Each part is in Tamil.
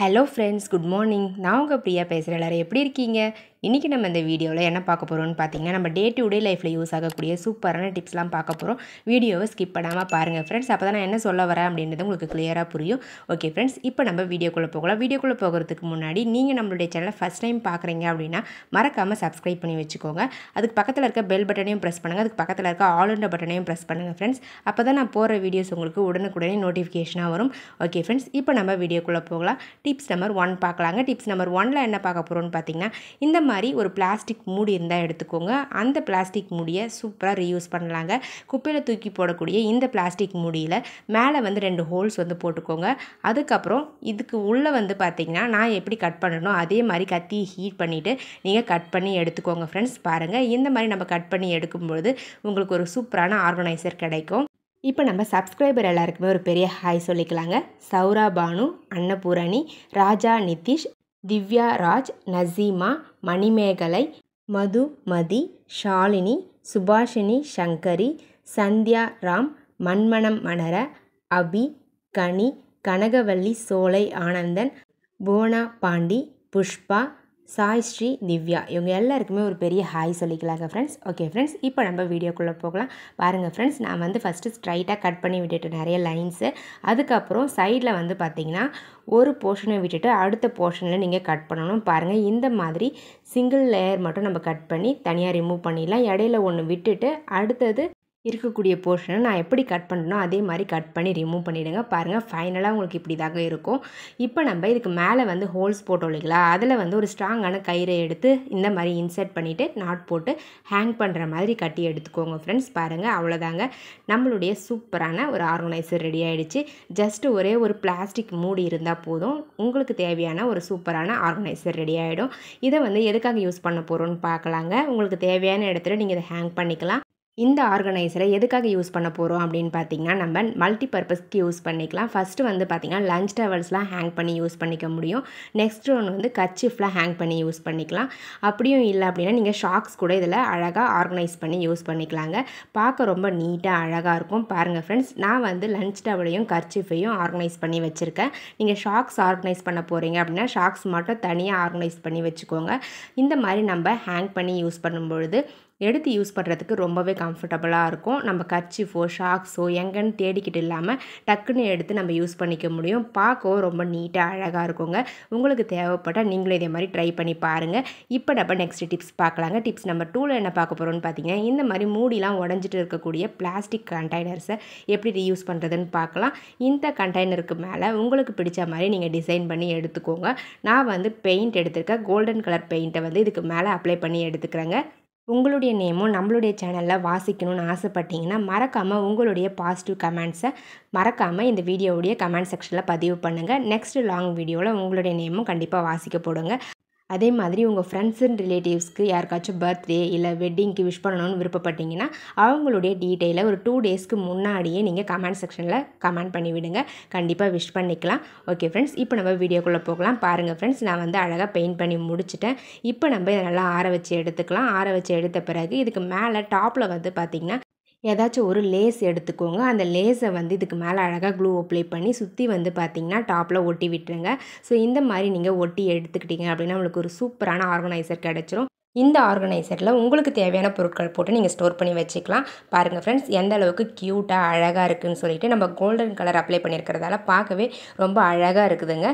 Hello friends, good morning. நான் உங்கள் பிரியா பேசுகிறேன். எல்லோரும் எப்படி இருக்கீங்க? இன்றைக்கி நம்ம இந்த வீடியோவில் என்ன பார்க்க போகிறோம்னு பார்த்தீங்கன்னா, நம்ம டே டு டே லைஃப்பில் யூஸ் ஆகக்கூடிய சூப்பரான டிப்ஸ்லாம் பார்க்க போகிறோம். வீடியோவை ஸ்கிப் பண்ணாமல் பாருங்கள் ஃப்ரெண்ட்ஸ். அப்போ தான் நான் என்ன சொல்ல வரேன் அப்படின்றது உங்களுக்கு கிளியராக புரியும். ஓகே ஃப்ரெண்ட்ஸ், இப்போ நம்ம வீடியோக்குள்ளே போகலாம். வீடியோக்குள்ளே போகிறதுக்கு முன்னாடி நீங்கள் நம்மளுடைய சேனலை ஃபஸ்ட் டைம் பார்க்குறீங்க அப்படின்னா மறக்காமல் சப்ஸ்கிரைப் பண்ணி வச்சுக்கோங்க. அதுக்கு பக்கத்தில் இருக்க பெல் பட்டனையும் ப்ரெஸ் பண்ணுங்கள். அதுக்கு பக்கத்தில் இருக்க ஆல்ன்ற பட்டனையும் ப்ரெஸ் பண்ணுங்கள் ஃப்ரெண்ட்ஸ். அப்போ தான் நான் போகிற வீடியோஸ் உங்களுக்கு உடனுக்குடனே நோட்டிஃபிகேஷனாக வரும். ஓகே ஃப்ரெண்ட்ஸ், இப்போ நம்ம வீடியோக்குள்ளே போகலாம். டிப்ஸ் நம்பர் 1 பார்க்கலாங்க. டிப்ஸ் நம்பர் 1ல் என்ன பார்க்க போகிறோம்னு பார்த்தீங்கன்னா, இந்த மாதிரி ஒரு பிளாஸ்டிக் மூடி இருந்தால் எடுத்துக்கோங்க. அந்த பிளாஸ்டிக் மூடியை சூப்பராக ரீயூஸ் பண்ணலாங்க. குப்பையில் தூக்கி போடக்கூடிய இந்த பிளாஸ்டிக் மூடியில் மேலே 2 ஹோல்ஸ் போட்டுக்கோங்க. அதுக்கப்புறம் இதுக்கு உள்ளே பார்த்தீங்கன்னா, நான் எப்படி கட் பண்ணணும் அதே மாதிரி கத்தி ஹீட் பண்ணிவிட்டு நீங்கள் கட் பண்ணி எடுத்துக்கோங்க ஃப்ரெண்ட்ஸ். பாருங்கள், இந்த மாதிரி நம்ம கட் பண்ணி எடுக்கும்பொழுது உங்களுக்கு ஒரு சூப்பரான ஆர்கனைசர் கிடைக்கும். இப்போ நம்ம சப்ஸ்கிரைபர் எல்லாருக்குமே ஒரு பெரிய ஹாய் சொல்லிக்கலாங்க. சௌரா பானு, அன்னபூரணி, ராஜா நிதிஷ், திவ்யா ராஜ், நசீமா, மணிமேகலை, மது மதி, ஷாலினி, சுபாஷினி சங்கரி, சந்தியா ராம், மண்மனம் மணர, அபி, கனி, கனகவல்லி, சோலை ஆனந்தன், புவனா பாண்டி, புஷ்பா, சாய் ஸ்ரீ, திவ்யா, இவங்க எல்லாருக்குமே ஒரு பெரிய ஹாய் சொல்லிக்கலாங்க ஃப்ரெண்ட்ஸ். ஓகே ஃப்ரெண்ட்ஸ், இப்போ நம்ம வீடியோக்குள்ளே போகலாம். பாருங்கள் ஃப்ரெண்ட்ஸ், நான் ஃபஸ்ட்டு ஸ்ட்ரைட்டாக கட் பண்ணி விட்டுட்டு நிறைய லைன்ஸு, அதுக்கப்புறம் சைடில் பார்த்தீங்கன்னா ஒரு போர்ஷனை விட்டுட்டு அடுத்த போர்ஷனில் நீங்கள் கட் பண்ணணும். பாருங்கள், இந்த மாதிரி சிங்கிள் லேயர் மட்டும் நம்ம கட் பண்ணி தனியாக ரிமூவ் பண்ணிடலாம். இடையில ஒன்று விட்டுட்டு அடுத்தது இருக்கக்கூடிய போர்ஷனை நான் எப்படி கட் பண்ணனோ அதே மாதிரி கட் பண்ணி ரிமூவ் பண்ணிவிடுங்க. பாருங்கள், ஃபைனலாக உங்களுக்கு இப்படி தாங்க இருக்கும். இப்போ நம்ம இதுக்கு மேலே ஹோல்ஸ் போட்டோம் இல்லைங்களா, அதில் ஒரு ஸ்ட்ராங்கான கயிறை எடுத்து இந்த மாதிரி இன்சர்ட் பண்ணிவிட்டு நாட் போட்டு ஹேங் பண்ணுற மாதிரி கட்டி எடுத்துக்கோங்க ஃப்ரெண்ட்ஸ். பாருங்கள், அவ்வளோதாங்க, நம்மளுடைய சூப்பரான ஒரு ஆர்கனைசர் ரெடி ஆகிடுச்சு. ஜஸ்ட்டு ஒரே ஒரு பிளாஸ்டிக் மூடி இருந்தால் போதும், உங்களுக்கு தேவையான ஒரு சூப்பரான ஆர்கனைசர் ரெடி ஆகிடும். இதை எதுக்காக யூஸ் பண்ண போகிறோன்னு பார்க்கலாங்க. உங்களுக்கு தேவையான இடத்துல நீங்கள் இதை ஹேங் பண்ணிக்கலாம். இந்த ஆர்கனைசரை எதுக்காக யூஸ் பண்ண போகிறோம் அப்படின்னு பார்த்தீங்கன்னா, நம்ம மல்டி பர்பஸ்க்கு யூஸ் பண்ணிக்கலாம். ஃபஸ்ட்டு பார்த்தீங்கன்னா லஞ்ச் டவல்ஸ்லாம் ஹேங் பண்ணி யூஸ் பண்ணிக்க முடியும். நெக்ஸ்ட் ஒன்று கர்ச்சீஃப்லாம் ஹேங் பண்ணி யூஸ் பண்ணிக்கலாம். அப்படியும் இல்லை அப்படின்னா நீங்கள் ஷாக்ஸ் கூட இதில் அழகாக ஆர்கனைஸ் பண்ணி யூஸ் பண்ணிக்கலாங்க. பார்க்க ரொம்ப நீட்டாக அழகாக இருக்கும். பாருங்கள் ஃப்ரெண்ட்ஸ், நான் லஞ்ச் டவலையும் கர்ச்சீஃபையும் ஆர்கனைஸ் பண்ணி வச்சுருக்கேன். நீங்கள் ஷாக்ஸ் ஆர்கனைஸ் பண்ண போகிறீங்க அப்படின்னா ஷாக்ஸ் மட்டும் தனியாக ஆர்கனைஸ் பண்ணி வச்சுக்கோங்க. இந்த மாதிரி நம்ம ஹேங் பண்ணி யூஸ் பண்ணும்பொழுது எடுத்து யூஸ் பண்ணுறதுக்கு ரொம்பவே கம்ஃபர்டபுளாக இருக்கும். நம்ம கர்ச்சீஃபோ ஷாக்ஸோ எங்கன்னு தேடிக்கிட்டு இல்லாமல் டக்குன்னு எடுத்து நம்ம யூஸ் பண்ணிக்க முடியும். பார்க்கவும் ரொம்ப நீட்டாக அழகாக இருக்குங்க. உங்களுக்கு தேவைப்பட்டால் நீங்களும் இதே மாதிரி ட்ரை பண்ணி பாருங்கள். இப்போ நம்ம நெக்ஸ்ட் டிப்ஸ் பார்க்கலாங்க. டிப்ஸ் நம்பர் 2ல் என்ன பார்க்க போகிறோம்னு பார்த்தீங்கன்னா, இந்த மாதிரி மூடிலாம் உடஞ்சிட்டு இருக்கக்கூடிய பிளாஸ்டிக் கண்டெய்னர்ஸை எப்படி ரீயூஸ் பண்ணுறதுன்னு பார்க்கலாம். இந்த கண்டெய்னருக்கு மேலே உங்களுக்கு பிடிச்ச மாதிரி நீங்கள் டிசைன் பண்ணி எடுத்துக்கோங்க. நான் பெயிண்ட் எடுத்துருக்கேன். கோல்டன் கலர் பெயிண்ட்டை இதுக்கு மேலே அப்ளை பண்ணி எடுத்துக்கிறேங்க. உங்களுடைய நேமும் நம்மளுடைய சேனலில் வாசிக்கணும்னு ஆசைப்பட்டீங்கன்னா மறக்காமல் உங்களுடைய பாசிட்டிவ் கமெண்ட்ஸை மறக்காமல் இந்த வீடியோவுடைய கமெண்ட் செக்ஷனில் பதிவு பண்ணுங்கள். நெக்ஸ்ட் லாங் வீடியோவில் உங்களுடைய நேமும் கண்டிப்பாக வாசிக்கப்படுங்க. அதே மாதிரி உங்கள் ஃப்ரெண்ட்ஸ் அண்ட் ரிலேட்டிவ்ஸ்க்கு யாருக்காச்சும் பர்த்டே இல்லை வெட்டிங்க்கு விஷ் பண்ணணும்னு விருப்பப்பட்டீங்கன்னா அவங்களுடைய டீட்டெயிலை ஒரு 2 டேஸ்க்கு முன்னாடியே நீங்கள் கமெண்ட் செக்ஷனில் கமெண்ட் பண்ணி விடுங்க. கண்டிப்பாக விஷ் பண்ணிக்கலாம். ஓகே ஃப்ரெண்ட்ஸ், இப்போ நம்ம வீடியோக்குள்ளே போகலாம். பாருங்கள் ஃப்ரெண்ட்ஸ், நான் அழகாக பெயிண்ட் பண்ணி முடிச்சிட்டேன். இப்போ நம்ம இதை நல்லா ஆற வச்சு எடுத்துக்கலாம். ஆற வச்சு எடுத்த பிறகு இதுக்கு மேலே டாப்பில் பார்த்திங்கன்னா ஏதாச்சும் ஒரு லேஸ் எடுத்துக்கோங்க. அந்த லேஸை இதுக்கு மேலே அழகாக க்ளூ அப்ளை பண்ணி சுற்றி பார்த்திங்கன்னா டாப்பில் ஒட்டி விட்டுருங்க. ஸோ இந்த மாதிரி நீங்கள் ஒட்டி எடுத்துக்கிட்டீங்க அப்படின்னா உங்களுக்கு ஒரு சூப்பரான ஆர்கனைசர் கிடச்சிரும். இந்த ஆர்கனைசரில் உங்களுக்கு தேவையான பொருட்கள் போட்டு நீங்கள் ஸ்டோர் பண்ணி வச்சுக்கலாம். பாருங்கள் ஃப்ரெண்ட்ஸ், எந்த அளவுக்கு க்யூட்டாக அழகாக இருக்குதுன்னு சொல்லிட்டு நம்ம கோல்டன் கலர் அப்ளை பண்ணியிருக்கிறதால பார்க்கவே ரொம்ப அழகாக இருக்குதுங்க.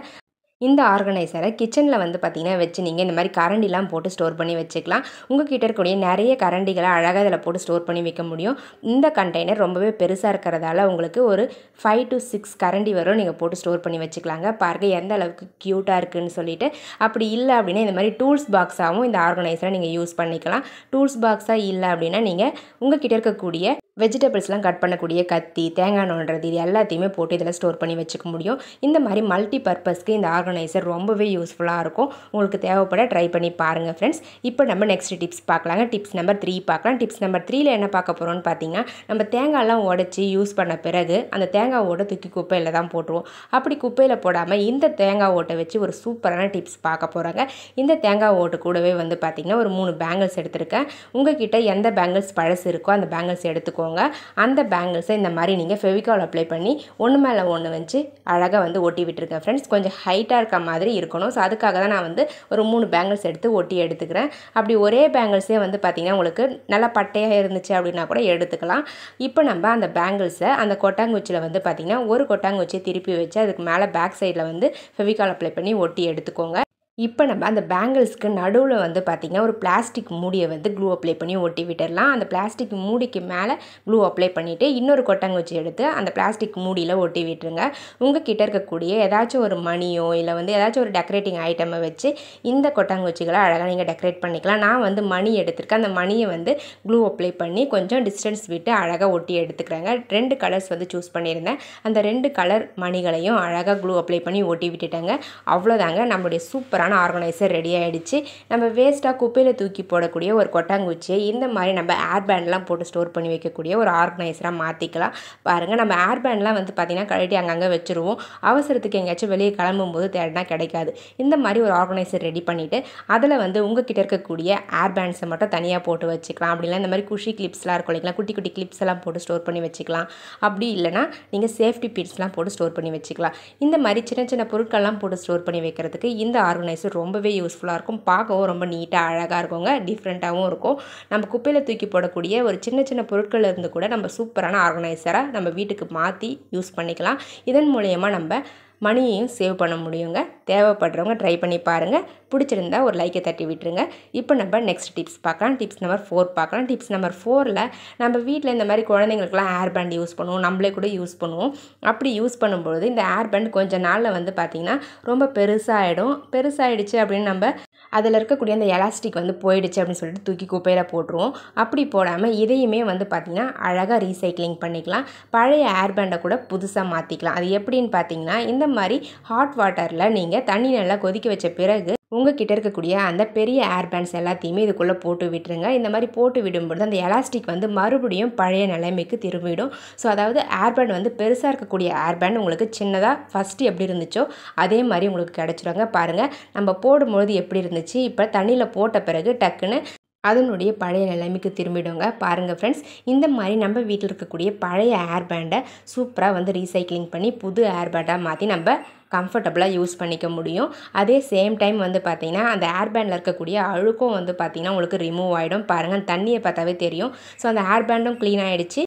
இந்த ஆர்கனைசரை கிச்சனில் பார்த்திங்கன்னா வச்சு நீங்கள் இந்த மாதிரி கரண்டிலாம் போட்டு ஸ்டோர் பண்ணி வச்சுக்கலாம். உங்கள் கிட்ட இருக்கக்கூடிய நிறைய கரண்டிகளை அழகாக இதில் போட்டு ஸ்டோர் பண்ணி வைக்க முடியும். இந்த கண்டெய்னர் ரொம்பவே பெருசாக இருக்கிறதால உங்களுக்கு ஒரு 5 to 6 கரண்டி வரும் நீங்கள் போட்டு ஸ்டோர் பண்ணி வச்சுக்கலாங்க. பாருங்கள் எந்த அளவுக்கு க்யூட்டாக இருக்குதுன்னு சொல்லிட்டு. அப்படி இல்லை அப்படின்னா இந்த மாதிரி டூல்ஸ் பாக்ஸாகவும் இந்த ஆர்கனைசரை நீங்கள் யூஸ் பண்ணிக்கலாம். டூல்ஸ் பாக்ஸாக இல்லை அப்படின்னா நீங்கள் உங்கள் கிட்ட இருக்கக்கூடிய வெஜிடபிள்ஸ்லாம் கட் பண்ணக்கூடிய கத்தி, தேங்காய் நோண்டுறது, இது எல்லாத்தையுமே போட்டு இதில் ஸ்டோர் பண்ணி வச்சுக்க முடியும். இந்த மாதிரி மல்டி பர்பஸ்க்கு இந்த ஆர்கனைசர் ரொம்பவே யூஸ்ஃபுல்லாக இருக்கும். உங்களுக்கு தேவைப்பட ட்ரை பண்ணி பாருங்கள் ஃப்ரெண்ட்ஸ். இப்போ நம்ம நெக்ஸ்ட் டிப்ஸ் பார்க்கலாங்க. டிப்ஸ் நம்பர் 3 பார்க்கலாம். டிப்ஸ் நம்பர் 3ல் என்ன பார்க்க போகிறோம்னு பார்த்தீங்கன்னா, நம்ம தேங்காய்லாம் உடச்சி யூஸ் பண்ண பிறகு அந்த தேங்காய் ஓட்டை தூக்கி குப்பையில் தான் போட்டுருவோம். அப்படி குப்பையில் போடாமல் இந்த தேங்காய் ஓட்டை வச்சு ஒரு சூப்பரான டிப்ஸ் பார்க்க போகிறாங்க. இந்த தேங்காய் ஓட்டு கூடவே பார்த்திங்கன்னா ஒரு 3 பேங்கிள்ஸ் எடுத்திருக்கேன். உங்கள் கிட்ட எந்த பேங்கிள்ஸ் பழசு இருக்கோ அந்த பேங்கிள்ஸ் எடுத்துக்கோங்க. எடுத்துக்கோங்க. அந்த பேங்கிள்ஸை இந்த மாதிரி நீங்கள் ஃபெவிகால் அப்ளை பண்ணி ஒன்று மேலே ஒன்று வச்சு அழகாக வந்து ஒட்டி விட்டுருக்கேன் ஃப்ரெண்ட்ஸ். கொஞ்சம் ஹைட்டாக இருக்க மாதிரி இருக்கணும். ஸோ அதுக்காக தான் நான் வந்து ஒரு 3 பேங்கிள்ஸ் எடுத்து ஒட்டி எடுத்துக்கிறேன். அப்படி ஒரே பேங்கிள்ஸே வந்து பார்த்திங்கன்னா உங்களுக்கு நல்லா பட்டையாக இருந்துச்சு அப்படின்னா கூட எடுத்துக்கலாம். இப்போ நம்ம அந்த பேங்கிள்ஸை அந்த கொட்டாங்குச்சியில் வந்து பார்த்திங்கன்னா ஒரு கொட்டாங்குச்சியை திருப்பி வச்சு அதுக்கு மேலே பேக் சைடில் வந்து ஃபெவிகால் அப்ளை பண்ணி ஒட்டி எடுத்துக்கோங்க. இப்போ நம்ம அந்த பேங்கிள்ஸ்க்கு நடுவில் வந்து பார்த்திங்கன்னா ஒரு பிளாஸ்டிக் மூடியை வந்து க்ளூ அப்ளை பண்ணி ஒட்டி விட்டுடலாம். அந்த பிளாஸ்டிக் மூடிக்கு மேலே க்ளூ அப்ளை பண்ணிவிட்டு இன்னொரு கொட்டாங்குச்சி எடுத்து அந்த பிளாஸ்டிக் மூடியில் ஒட்டி விட்டுருங்க. உங்கள் கிட்ட இருக்கக்கூடிய ஏதாச்சும் ஒரு மணியோ இல்லை வந்து ஏதாச்சும் ஒரு டெக்கரேட்டிங் ஐட்டமை வச்சு இந்த கொட்டாங்குச்சிகளை அழகாக நீங்கள் டெக்கரேட் பண்ணிக்கலாம். நான் வந்து மணி எடுத்திருக்கேன். அந்த மணியை வந்து க்ளூ அப்ளை பண்ணி கொஞ்சம் டிஸ்டன்ஸ் விட்டு அழகாக ஒட்டி எடுத்துக்கிறாங்க. 2 கலர்ஸ் வந்து சூஸ் பண்ணியிருந்தேன். அந்த 2 கலர் மணிகளையும் அழகாக க்ளூ அப்ளை பண்ணி ஒட்டி விட்டுட்டாங்க. அவ்வளோதாங்க, நம்மளுடைய சூப்பரான ஆர்கனைசர் ரெடி ஆகிடுச்சு. நம்ம வேஸ்ட்டாக குப்பையில் தூக்கி போடக்கூடிய ஒரு கொட்டாங்குச்சியை இந்த மாதிரி நம்ம ஏர் பேண்ட்லாம் போட்டு ஸ்டோர் பண்ணி வைக்கக்கூடிய ஒரு ஆர்கனைசராக மாற்றிக்கலாம். பாருங்கள், நம்ம ஏர் பேண்ட்லாம் வந்து பார்த்திங்கன்னா கழட்டி அங்கங்கே வச்சுருவோம். அவசரத்துக்கு எங்கேயாச்சும் வெளியே கிளம்பும்போது தேடினா கிடைக்காது. இந்த மாதிரி ஒரு ஆர்கனைசர் ரெடி பண்ணிவிட்டு அதில் வந்து உங்கள் கிட்ட இருக்கக்கூடிய ஏர் பேண்ட்ஸை மட்டும் தனியாக போட்டு வச்சுக்கலாம். அப்படின்னா இந்த மாதிரி குஷி கிளிப்ஸ்லாம் இருக்கும் இல்லைங்களா, குட்டி குட்டி கிளிப்ஸ் எல்லாம் போட்டு ஸ்டோர் பண்ணி வச்சுக்கலாம். அப்படி இல்லைனா நீங்கள் சேஃப்டி பின்ஸ்லாம் போட்டு ஸ்டோர் பண்ணி வச்சுக்கலாம். இந்த மாதிரி சின்ன சின்ன பொருட்கள்லாம் போட்டு ஸ்டோர் பண்ணி வைக்கிறதுக்கு இந்த ஆர்கனைசர் ரொம்பவே யூஸ்ஃபுல்லாக இருக்கும். பார்க்கவும் ரொம்ப நீட்டாக அழகாக இருக்குங்க, டிஃப்ரெண்ட்டாகவும் இருக்கும். நம்ம குப்பையில் தூக்கி போடக்கூடிய ஒரு சின்ன சின்ன பொருட்கள் இருந்து கூட நம்ம சூப்பரான ஆர்கனைசராக நம்ம வீட்டுக்கு மாற்றி யூஸ் பண்ணிக்கலாம். இதன் மூலயமா நம்ம மணியையும் சேவ் பண்ண முடியுங்க. தேவைப்படுறவங்க ட்ரை பண்ணி பாருங்கள். பிடிச்சிருந்தா ஒரு லைக்கை தட்டி விட்டுருங்க. இப்போ நம்ம நெக்ஸ்ட் டிப்ஸ் பார்க்கலாம். டிப்ஸ் நம்பர் 4 பார்க்கலாம். டிப்ஸ் நம்பர் 4ல் நம்ம வீட்டில் இந்த மாதிரி குழந்தைங்களுக்குலாம் ஏர் பேண்ட் யூஸ் பண்ணுவோம், நம்மளே கூட யூஸ் பண்ணுவோம். அப்படி யூஸ் பண்ணும்பொழுது இந்த ஏர் பேண்ட் கொஞ்சம் நாளில் வந்து பார்த்திங்கன்னா ரொம்ப பெருசாகிடும். பெருசாகிடுச்சு அப்படின்னு நம்ம அதில் இருக்கக்கூடிய அந்த எலாஸ்டிக் வந்து போயிடுச்சு அப்படின்னு சொல்லிட்டு தூக்கி குப்பையில் போட்டுருவோம். அப்படி போடாமல் இதையுமே வந்து பார்த்திங்கன்னா அழகாக ரீசைக்ளிங் பண்ணிக்கலாம். பழைய ஏர் பேண்டை கூட புதுசாக மாற்றிக்கலாம். அது எப்படின்னு பார்த்தீங்கன்னா, இந்த மாதிரி ஹாட் வாட்டரில் நீங்கள் தண்ணி நல்லா கொதிக்க வச்ச பிறகு உங்கள் கிட்ட இருக்கக்கூடிய அந்த பெரிய ஏர் பேண்ட்ஸ் எல்லாத்தையுமே இதுக்குள்ளே போட்டு விட்டுருங்க. இந்த மாதிரி போட்டு விடும்பொழுது அந்த எலாஸ்டிக் வந்து மறுபடியும் பழைய நிலைமைக்கு திரும்பிடும். ஸோ அதாவது ஏர் பேண்ட் வந்து பெருசாக இருக்கக்கூடிய ஏர் பேண்ட் உங்களுக்கு சின்னதாக ஃபஸ்ட்டு எப்படி இருந்துச்சோ அதே மாதிரி உங்களுக்கு கிடச்சிருங்க. பாருங்கள், நம்ம போடும்பொழுது எப்படி இருந்துச்சு, இப்போ தண்ணியில் போட்ட பிறகு டக்குன்னு அதனுடைய பழைய நிலைமைக்கு திரும்பிடுங்க. பாருங்கள் ஃப்ரெண்ட்ஸ், இந்த மாதிரி நம்ம வீட்டில் இருக்கக்கூடிய பழைய ஏர் பேண்டை சூப்பராக வந்து ரீசைக்ளிங் பண்ணி புது ஏர் பேண்டாக மாற்றி நம்ம கம்ஃபர்டபுளாக யூஸ் பண்ணிக்க முடியும். அதே சேம் டைம் வந்து பார்த்திங்கன்னா அந்த ஏர் பேண்டில் இருக்கக்கூடிய அழுக்கும் வந்து பார்த்திங்கன்னா உங்களுக்கு ரிமூவ் ஆகிடும். பாருங்கள், தண்ணியை பார்த்தாவே தெரியும். ஸோ அந்த ஏர் பேண்டும் க்ளீன் ஆகிடுச்சு,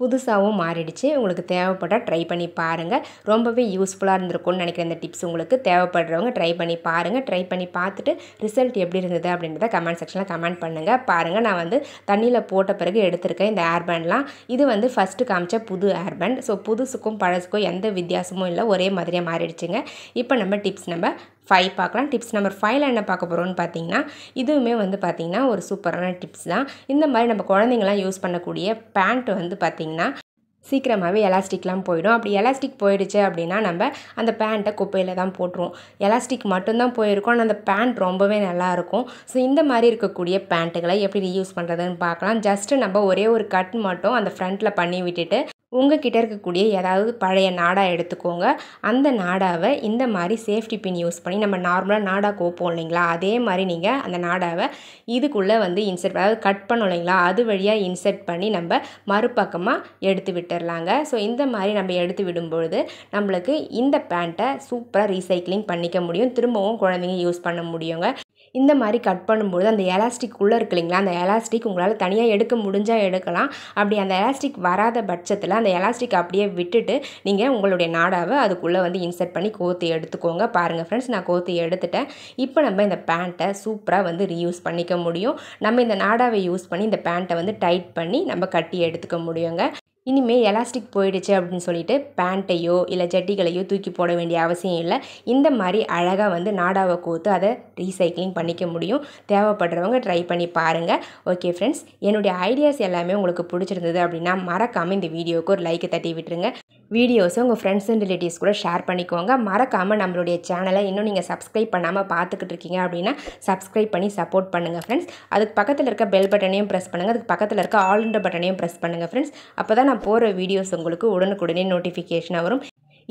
புதுசாகவும் மாறிடுச்சு. உங்களுக்கு தேவைப்பட்டால் ட்ரை பண்ணி பாருங்கள். ரொம்பவே யூஸ்ஃபுல்லாக இருந்திருக்கும்னு நினைக்கிறேன். இந்த டிப்ஸ் உங்களுக்கு தேவைப்படுறவங்க ட்ரை பண்ணி பாருங்கள். ட்ரை பண்ணி பார்த்துட்டு ரிசல்ட் எப்படி இருந்தது அப்படின்றத கமெண்ட் செக்ஷனில் கமெண்ட் பண்ணுங்கள். பாருங்கள், நான் வந்து தண்ணியில் போட்ட பிறகு எடுத்திருக்கேன் இந்த ஏர் பேண்ட்லாம். இது வந்து ஃபஸ்ட்டு காமிச்ச புது ஏர் பேண்ட். ஸோ புதுசுக்கும் பழசுக்கும் எந்த வித்தியாசமும் இல்லை, ஒரே மாதிரியாக மாறிடுச்சுங்க. இப்போ நம்ம டிப்ஸ் நம்பர் 5 பார்க்கலாம். டிப்ஸ் நம்பர் 5ல் என்ன பார்க்க போகிறோம்னு பார்த்தீங்கன்னா, இதுவுமே வந்து பார்த்திங்கன்னா ஒரு சூப்பரான டிப்ஸ் தான். இந்த மாதிரி நம்ம குழந்தைங்களாம் யூஸ் பண்ணக்கூடிய பேண்ட் வந்து பார்த்திங்கன்னா சீக்கிரமாகவே எலாஸ்டிக்லாம் போயிடும். அப்படி எலாஸ்டிக் போயிடுச்சு அப்படின்னா நம்ம அந்த பேண்ட்டை குப்பையில் தான் போட்டுருவோம். எலாஸ்டிக் மட்டும்தான் போயிருக்கும், ஆனால் அந்த பேண்ட் ரொம்பவே நல்லாயிருக்கும். ஸோ இந்த மாதிரி இருக்கக்கூடிய பேண்ட்டுகளை எப்படி ரீயூஸ் பண்ணுறதுன்னு பார்க்கலாம். ஜஸ்ட்டு நம்ம ஒரே ஒரு கட் மட்டும் அந்த ஃப்ரண்ட்டில் பண்ணி விட்டுட்டு உங்கள் கிட்ட இருக்கக்கூடிய ஏதாவது பழைய நாடா எடுத்துக்கோங்க. அந்த நாடாவை இந்த மாதிரி சேஃப்டி பின் யூஸ் பண்ணி நம்ம நார்மலாக நாடா கோப்போம் இல்லைங்களா, அதே மாதிரி நீங்கள் அந்த நாடாவை இதுக்குள்ளே வந்து இன்செர்ட், அதாவது கட் பண்ணோம் இல்லைங்களா, அது வழியாக இன்செர்ட் பண்ணி நம்ம மறுபக்கமாக எடுத்து விட்டுடலாங்க. ஸோ இந்த மாதிரி நம்ம எடுத்து விடும்பொழுது நம்மளுக்கு இந்த பேண்ட்டை சூப்பராக ரீசைக்ளிங் பண்ணிக்க முடியும். திரும்பவும் குழந்தைங்க யூஸ் பண்ண முடியுங்க. இந்த மாதிரி கட் பண்ணும்போது அந்த எலாஸ்டிக் உள்ளே இருக்கு இல்லைங்களா, அந்த எலாஸ்டிக் உங்களால் தனியாக எடுக்க முடிஞ்சால் எடுக்கலாம். அப்படி அந்த எலாஸ்டிக் வராத பட்சத்தில் அந்த எலாஸ்டிக் அப்படியே விட்டுட்டு நீங்கள் உங்களுடைய நாடாவை அதுக்குள்ளே வந்து இன்செர்ட் பண்ணி கோர்த்து எடுத்துக்கோங்க. பாருங்கள் ஃப்ரெண்ட்ஸ், நான் கோர்த்து எடுத்துட்டேன். இப்போ நம்ம இந்த பேண்ட்டை சூப்பராக வந்து ரீயூஸ் பண்ணிக்க முடியும். நம்ம இந்த நாடாவை யூஸ் பண்ணி இந்த பேண்ட்டை வந்து டைட் பண்ணி நம்ம கட்டி எடுத்துக்க முடியுங்க. இனிமேல் எலாஸ்டிக் போயிடுச்சு அப்படின்னு சொல்லிட்டு பேண்ட்டையோ இல்லை ஜட்டிகளையோ தூக்கி போட வேண்டிய அவசியம் இல்லை. இந்த மாதிரி அழகாக வந்து நாடாவை கோர்த்து அதை ரீசைக்ளிங் பண்ணிக்க முடியும். தேவைப்படுறவங்க ட்ரை பண்ணி பாருங்கள். ஓகே ஃப்ரெண்ட்ஸ், என்னுடைய ஐடியாஸ் எல்லாமே உங்களுக்கு பிடிச்சிருந்தது அப்படின்னா மறக்காமல் இந்த வீடியோவுக்கு ஒரு லைக்கை தட்டி விட்டுருங்க. வீடியோஸை உங்கள் ஃப்ரெண்ட்ஸ் அண்ட் ரிலேட்டிவ்ஸ் கூட ஷேர் பண்ணிக்கோங்க. மறக்காமல் நம்மளுடைய சேனலை இன்னும் நீங்கள் சப்ஸ்கிரைப் பண்ணாமல் பார்த்துக்கிட்டு இருக்கீங்க அப்படின்னா சப்ஸ்கிரைப் பண்ணி சப்போர்ட் பண்ணுங்கள் ஃப்ரெண்ட்ஸ். அதுக்கு பக்கத்தில் இருக்க பெல் பட்டனையும் ப்ரெஸ் பண்ணுங்கள். அதுக்கு பக்கத்தில் இருக்க ஆல் என்ற பட்டனையும் ப்ரெஸ் பண்ணுங்கள் ஃப்ரெண்ட்ஸ். அப்போ தான் நான் போகிற வீடியோஸ் உங்களுக்கு உடனுக்குடனே நோட்டிஃபிகேஷனாக வரும்.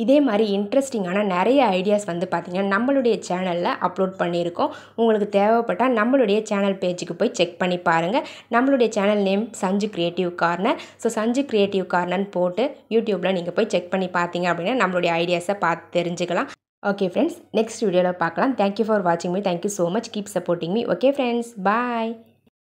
இதே மாதிரி இன்ட்ரெஸ்டிங்கான நிறைய ஐடியாஸ் வந்து பார்த்திங்கன்னா நம்மளுடைய சேனலில் அப்லோட் பண்ணியிருக்கோம். உங்களுக்கு தேவைப்பட்டால் நம்மளுடைய சேனல் பேஜுக்கு போய் செக் பண்ணி பாருங்கள். நம்மளுடைய channel name Sanju creative corner. So Sanju creative கார்னர்னு போட்டு யூடியூப்பில் நீங்கள் போய் செக் பண்ணி பார்த்தீங்க அப்படின்னா நம்மளுடைய ஐடியாஸை பார்த்து தெரிஞ்சுக்கலாம். ஓகே ஃப்ரெண்ட்ஸ், நெக்ஸ்ட் வீடியோவில் பார்க்கலாம். தேங்க்யூ ஃபார் வாட்சிங் me. Thank you so much. Keep supporting me. Okay friends, பாய்.